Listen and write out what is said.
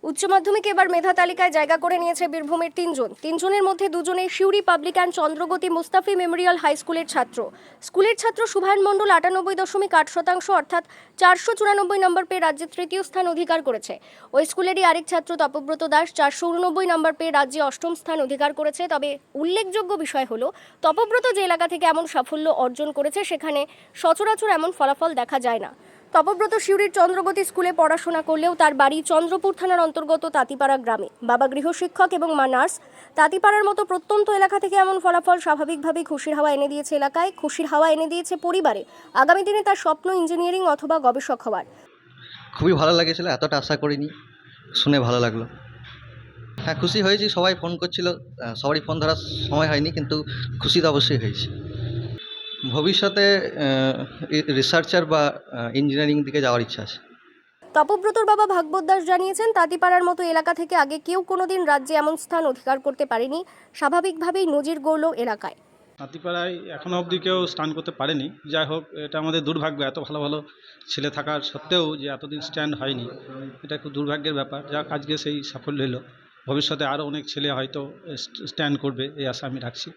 উচ্চ মাধ্যমিকে এবার মেধা তালিকায় জায়গা করে নিয়েছে বীরভূমের তিনজনের মধ্যে দুজনে Suri public and Chandragati Mustafi memorial high স্কুলের ছাত্র শুভায়ন মণ্ডল 98.8% অর্থাৎ 494 নম্বর পেয়ে রাজ্যে তৃতীয় স্থান অধিকার করেছে। ওই স্কুলেরই আরেক ছাত্র তপব্রত দাস 489 নম্বর পেয়ে রাজ্যে অষ্টম স্থান অধিকার করেছে। তবে উল্লেখযোগ্য বিষয় হলো তপব্রত যে এলাকা থেকে এমন সাফল্য অর্জন করেছে সেখানে সচরাচর এমন ফলাফল দেখা যায় না। তপব্রত সিউড়ির চন্দ্রগতি স্কুলে পড়াশোনা করলেও তার বাড়ি চন্দ্রপুর থানার অন্তর্গত তাঁতিপাড়া গ্রামে। বাবা গৃহশিক্ষক এবং মা নার্স। তাঁতিপাড়ার মতো প্রত্যন্ত এলাকা থেকে এমন ফলাফল স্বাভাবিকভাবেই খুশির হাওয়া এনে দিয়েছে এলাকায়, খুশির হাওয়া এনে দিয়েছে পরিবারে। আগামী দিনে তার স্বপ্ন ইঞ্জিনিয়ারিং অথবা গবেষক হওয়ার। খুবই ভালো লাগেছিল, এতটা আশা করিনি, শুনে ভালো লাগলো। হ্যাঁ, খুশি হয়েছি। সবাই ফোন করছিল, সবারই ফোন ধরার সময় হয়নি, কিন্তু খুশি তো অবশ্যই হয়েছি। ভবিষ্যতে রিসার্চার বা ইঞ্জিনিয়ারিং দিকে যাওয়ার ইচ্ছা আছে। তপব্রতর বাবা ভাগবত দাস জানিয়েছেন, তাঁতিপাড়ার মতো এলাকা থেকে আগে কেউ কোনোদিন রাজ্যে এমন স্থান অধিকার করতে পারেনি। স্বাভাবিকভাবেই নজির গড়ল এলাকায়। হাতিপাড়ায় এখনও অবধি কেউ স্টান্ট করতে পারেনি। যাই হোক, এটা আমাদের দুর্ভাগ্য, এত ভালো ভালো ছেলে থাকার সত্ত্বেও যে এতদিন স্ট্যান্ড হয়নি, এটা খুব দুর্ভাগ্যের ব্যাপার। যাক, আজকে সেই সাফল্য হলো। ভবিষ্যতে আরও অনেক ছেলে হয়তো স্ট্যান্ড করবে, এই আশা আমি রাখছি।